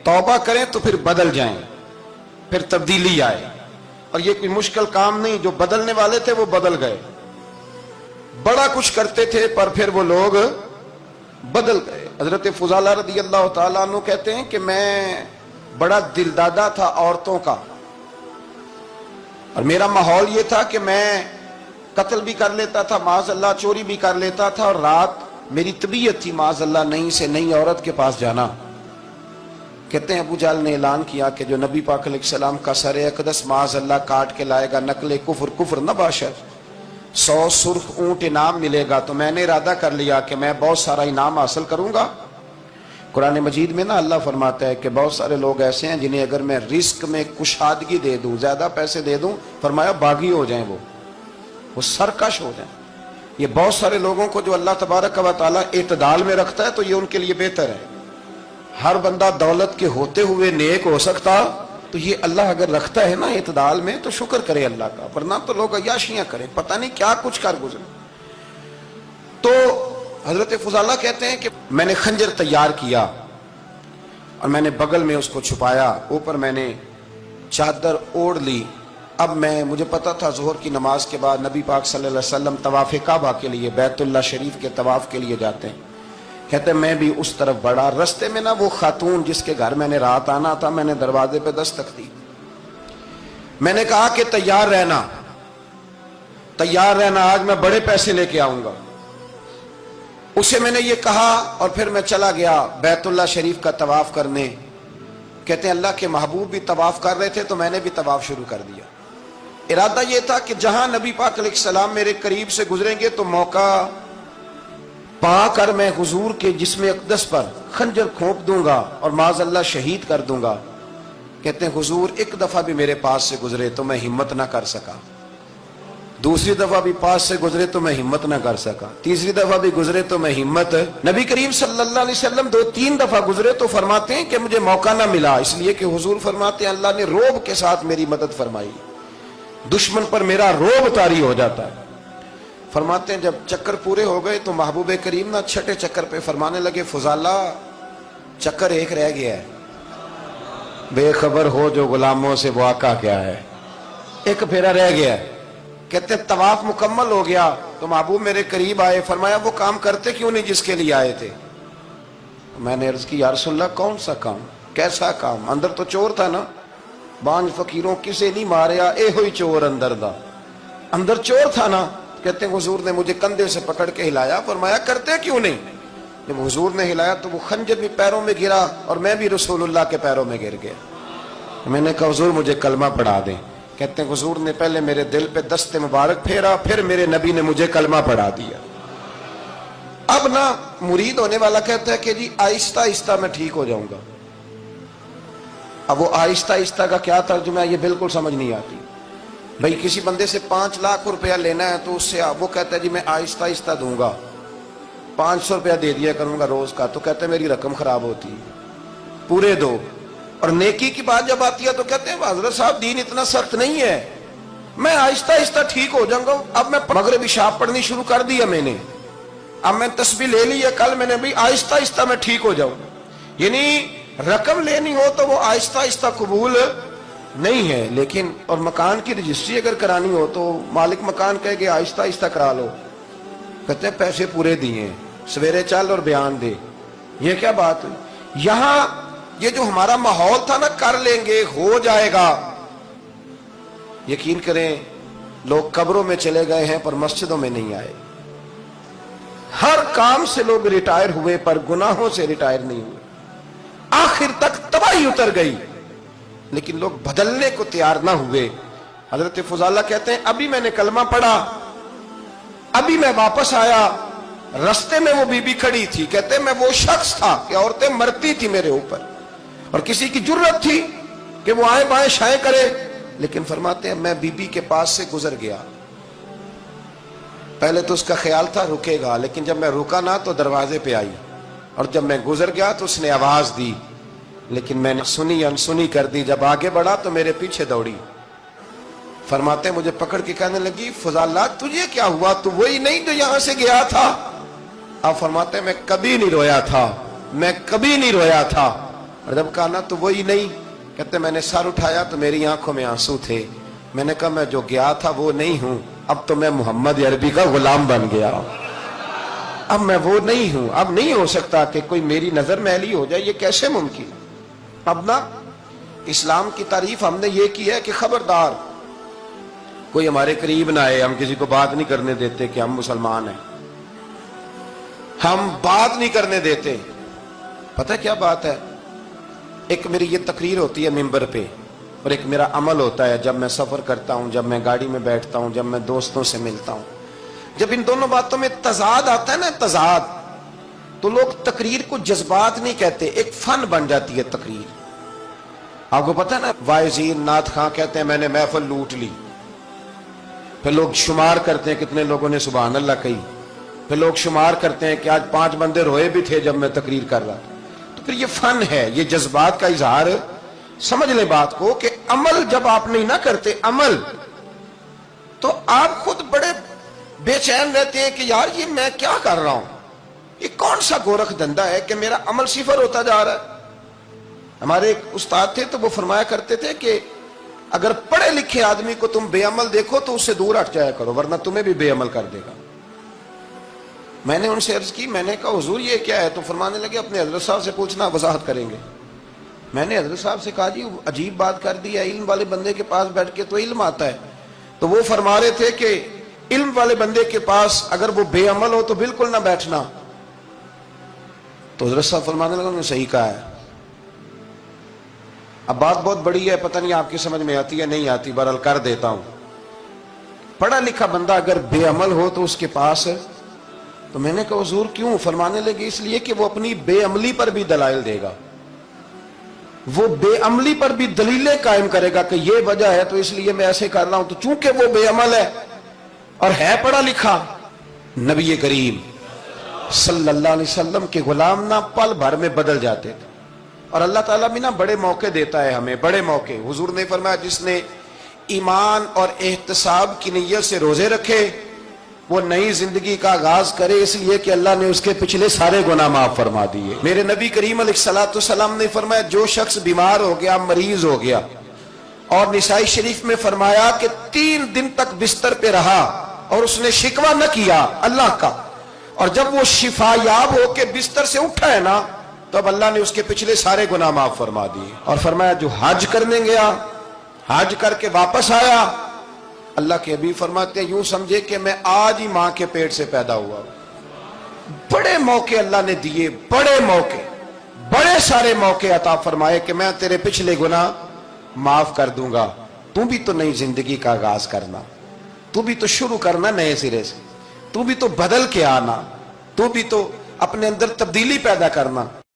तौबा करें तो फिर बदल जाएं, फिर तब्दीली आए। और ये कोई मुश्किल काम नहीं, जो बदलने वाले थे वो बदल गए। बड़ा कुछ करते थे पर फिर वो लोग बदल गए। हजरत फुजाला रदी अल्लाह ताला अन्हु कहते हैं कि मैं बड़ा दिलदादा था औरतों का, और मेरा माहौल ये था कि मैं कत्ल भी कर लेता था, माज़अल्लाह चोरी भी कर लेता था, और रात मेरी तबीयत थी माज़अल्लाह नई से नई औरत के पास जाना। कहते हैं अबू जहल ने ऐलान किया कि जो नबी पाक अलैहिस्सलाम का सर अक़दस माज़अल्लाह काट के लाएगा, नकले कुफ्र कुफ्र न बाशर, 100 सुर्ख ऊंट इनाम मिलेगा। तो मैंने इरादा कर लिया कि मैं बहुत सारा इनाम हासिल करूंगा। कुरान मजीद में ना अल्लाह फरमाता है कि बहुत सारे लोग ऐसे हैं जिन्हें अगर मैं रिस्क में कुशादगी दे दूं, ज्यादा पैसे दे दूं, फरमाया बागी हो जाएं, वो सरकश हो जाएं। ये बहुत सारे लोगों को जो अल्लाह तबारक व तआला इत्दाल में रखता है तो ये उनके लिए बेहतर है। हर बंदा दौलत के होते हुए नेक हो सकता, तो ये अल्लाह अगर रखता है ना इत्दाल में तो शुक्र करे अल्लाह का, वरना तो लोग अय्याशियां करें, पता नहीं क्या कुछ कर गुजरे। तो हजरत फुजाला कहते हैं कि मैंने खंजर तैयार किया और मैंने बगल में उसको छुपाया, ऊपर मैंने चादर ओढ़ ली। अब मुझे पता था ज़ोहर की नमाज के बाद नबी पाक सल्लल्लाहु अलैहि वसल्लम तवाफ़ काबा के लिए, बैतुल्लाह शरीफ के तवाफ़ के लिए जाते हैं। कहते हैं मैं भी उस तरफ बढ़ा। रस्ते में ना वो खातून जिसके घर मैंने रात आना था, मैंने दरवाजे पे दस्तक दी। मैंने कहा कि तैयार रहना, तैयार रहना, आज मैं बड़े पैसे लेके आऊंगा। उसे मैंने ये कहा और फिर मैं चला गया बैतुल्लाह शरीफ का तवाफ करने। कहते हैं अल्लाह के महबूब भी तवाफ कर रहे थे तो मैंने भी तवाफ शुरू कर दिया। इरादा ये था कि जहां नबी पाक अलैहिस्सलाम मेरे करीब से गुजरेंगे तो मौका पाकर मैं हुजूर के जिस्म अक़दस पर खंजर खोप दूंगा और माज़अल्लाह शहीद कर दूंगा। कहते हैं हुजूर एक दफा भी मेरे पास से गुजरे तो मैं हिम्मत ना कर सका, दूसरी दफा भी पास से गुजरे तो मैं हिम्मत ना कर सका, तीसरी दफा भी गुजरे तो मैं हिम्मत। नबी करीम सल्लल्लाहु अलैहि वसल्लम 2-3 दफा गुजरे तो फरमाते हैं कि मुझे मौका ना मिला, इसलिए कि हुजूर फरमाते हैं अल्लाह ने रोब के साथ मेरी मदद फरमाई, दुश्मन पर मेरा रोब तारी हो जाता है। फरमाते हैं जब चक्कर पूरे हो गए तो महबूब करीम ना छठे चक्कर पे फरमाने लगे फुजाला चक्कर एक रह गया है, बेखबर हो जो गुलामों से वो आका क्या है, एक फेरा रह गया है। कहते तवाफ मुकम्मल हो गया तो महबूब मेरे करीब आए, फरमाया वो काम करते क्यों नहीं जिसके लिए आए थे। मैंने अर्ज की या रसूलल्लाह कौन सा काम, कैसा काम। अंदर तो चोर था ना, बांझ फकीरों किसे नहीं मारिया, ए हुई चोर अंदर दा, अंदर चोर था ना। कहते हैं हुजूर ने मुझे कंधे से पकड़ के हिलाया, फरमाया करते क्यों नहीं। जब हुजूर ने हिलाया तो वो खंजर भी पैरों में गिरा और मैं भी रसूलुल्लाह के पैरों में गिर गया। मैंने कहा हुजूर मुझे कलमा पढ़ा दें। कहते हैं हुजूर ने पहले मेरे दिल पे दस्ते मुबारक फेरा, फिर मेरे नबी ने मुझे कलमा पढ़ा दिया। अब ना मुरीद होने वाला कहता है कि जी आहिस्ता आहिस्ता मैं ठीक हो जाऊंगा। अब वो आहिस्ता आहिस्ता का क्या तर्जुमा है ये बिल्कुल समझ नहीं आती। भाई किसी बंदे से 5 लाख रुपया लेना है तो उससे वो कहता है जी मैं आहिस्ता आहिस्ता दूंगा, 500 रुपया दे दिया करूंगा रोज का, तो कहते हैं मेरी रकम खराब होती है, पूरे दो। और नेकी की बात जब आती है तो कहते हैं हजरत साहब दीन इतना सख्त नहीं है, मैं आहिस्ता आहिस्ता ठीक हो जाऊंगा। अब मैं मगरिबी शाप पढ़नी शुरू कर दी है मैंने, अब मैं तस्बीह ले ली है कल मैंने, भी आहिस्ता आहिस्ता मैं ठीक हो जाऊंगा। यानी रकम लेनी हो तो वो आहिस्ता आहिस्ता कबूल नहीं है। लेकिन और मकान की रजिस्ट्री अगर करानी हो तो मालिक मकान कहे कि आहिस्ता आहिस्ता करा लो, कहते हैं पैसे पूरे दिए, सवेरे चल और बयान दे। ये क्या बात हुई। यहां ये जो हमारा माहौल था ना, कर लेंगे हो जाएगा, यकीन करें लोग कब्रों में चले गए हैं पर मस्जिदों में नहीं आए। हर काम से लोग रिटायर हुए पर गुनाहों से रिटायर नहीं हुए, आखिर तक तबाही उतर गई लेकिन लोग बदलने को तैयार ना हुए। हजरत फुजाला कहते हैं अभी मैंने कलमा पढ़ा, अभी मैं वापस आया, रास्ते में वो बीबी खड़ी थी। कहते हैं मैं वो शख्स था कि औरतें मरती थी मेरे ऊपर और किसी की जुर्रत थी कि वो आए बाएं शाएं करे, लेकिन फरमाते हैं मैं बीबी के पास से गुजर गया। पहले तो उसका ख्याल था रुकेगा, लेकिन जब मैं रुका ना तो दरवाजे पे आई, और जब मैं गुजर गया तो उसने आवाज दी, लेकिन मैंने सुनी अनसुनी कर दी। जब आगे बढ़ा तो मेरे पीछे दौड़ी। फरमाते मुझे पकड़ के कहने लगी फुजाला तुझे क्या हुआ, तू वही नहीं जो यहां से गया था। अब फरमाते मैं कभी नहीं रोया था, मैं कभी नहीं रोया था। اور جب کہا نا تو وہی نہیں، کہتے میں نے سر اٹھایا تو میری آنکھوں میں آنسو تھے، میں نے کہا میں جو گیا تھا وہ نہیں ہوں، اب تو میں محمد عربی کا غلام بن گیا، اب میں وہ نہیں ہوں، اب نہیں ہو سکتا کہ کوئی میری نظر میلی ہو جائے، یہ کیسے ممکن؟ اب نا اسلام کی تعریف ہم نے یہ کی ہے کہ خبردار کوئی ہمارے قریب نہ آئے، ہم کسی کو بات نہیں کرنے دیتے کہ ہم مسلمان ہیں، ہم بات نہیں کرنے دیتے۔ پتہ کیا بات ہے، ایک میری یہ تقریر ہوتی ہے ممبر پہ، اور ایک میرا عمل ہوتا ہے جب میں سفر کرتا ہوں، جب میں گاڑی میں بیٹھتا ہوں، جب میں دوستوں سے ملتا ہوں۔ جب ان دونوں باتوں میں تضاد آتا ہے نا، تضاد، تو لوگ تقریر کو جذبات نہیں کہتے، ایک فن بن جاتی ہے تقریر۔ آپ کو پتہ ہے نا، واعظین نعت خواں کہتے ہیں میں نے محفل لوٹ لی، پھر لوگ شمار کرتے ہیں کتنے لوگوں نے سبحان اللہ کہی، پھر لوگ شمار کرتے ہیں کہ آج 5 بندے روئے بھی تھے جب میں تقریر کر رہا تھا۔ تو پھر یہ فن ہے، یہ جذبات کا اظہار۔ سمجھ لیں بات کو کہ عمل جب آپ نہیں نہ کرتے عمل، تو آپ خود بڑے بے چین رہتے ہیں کہ یار یہ میں کیا کر رہا ہوں، یہ کون سا گورکھ دھندا ہے کہ میرا عمل صفر ہوتا جا رہا ہے۔ ہمارے ایک استاد تھے تو وہ فرمایا کرتے تھے کہ اگر پڑھے لکھے آدمی کو تم بے عمل دیکھو تو اس سے دور ہٹ جایا کرو، ورنہ تمہیں بھی بے عمل کر دے گا۔ میں نے ان سے عرض کی، میں نے کہا حضور یہ کیا ہے؟ تو فرمانے لگے اپنے حضرت صاحب سے پوچھنا، وضاحت کریں گے۔ میں نے حضرت صاحب سے کہا جی عجیب بات کر دی ہے، علم والے بندے کے پاس بیٹھ کے تو علم آتا ہے۔ تو وہ فرما رہے تھے کہ علم والے بندے کے پاس اگر وہ بے عمل ہو تو بالکل نہ بیٹھنا۔ تو حضرت صاحب فرمانے لگے انہوں نے صحیح کہا ہے۔ اب بات بہت بڑی ہے، پتہ نہیں آپ کی سمجھ میں آتی ہے نہیں آتی، بہرحال کر دیتا ہوں۔ پڑھا لکھا بندہ اگر بے عمل ہو تو اس کے پاس، تو میں نے کہا حضور کیوں؟ فرمانے لگے اس لیے کہ وہ اپنی بے عملی پر بھی دلائل دے گا، وہ بے عملی پر بھی دلیلیں قائم کرے گا کہ یہ وجہ ہے تو اس لیے میں ایسے کر رہا ہوں۔ تو چونکہ وہ بے عمل ہے اور ہے پڑھا لکھا، نبی کریم صلی اللہ علیہ وسلم کے غلام نہ پل بھر میں بدل جاتے تھے۔ اور اللہ تعالیٰ بھی نا بڑے موقع دیتا ہے ہمیں، بڑے موقع۔ حضور نے فرمایا جس نے ایمان اور احتساب کی نیت سے روزے رکھے وہ نئی زندگی کا آغاز کرے، اس لیے کہ اللہ نے اس کے پچھلے سارے گناہ معاف فرما دیے۔ میرے نبی کریم علیہ السلام نے فرمایا جو شخص بیمار ہو گیا، مریض ہو گیا، اور نسائی شریف میں فرمایا کہ 3 دن تک بستر پہ رہا اور اس نے شکوہ نہ کیا اللہ کا، اور جب وہ شفا یاب ہو کے بستر سے اٹھا ہے نا، تو اب اللہ نے اس کے پچھلے سارے گناہ معاف فرما دیے۔ اور فرمایا جو حج کرنے گیا، حج کر کے واپس آیا، اللہ کے حبیب فرماتے ہیں یوں سمجھے کہ میں آج ہی ماں کے پیٹ سے پیدا ہوا۔ بڑے موقع اللہ نے دیے، بڑے موقع، بڑے سارے موقع عطا فرمائے کہ میں تیرے پچھلے گناہ معاف کر دوں گا، تو بھی تو نئی زندگی کا آغاز کرنا، تو بھی تو شروع کرنا نئے سرے سے، تو بھی تو بدل کے آنا، تو بھی تو اپنے اندر تبدیلی پیدا کرنا۔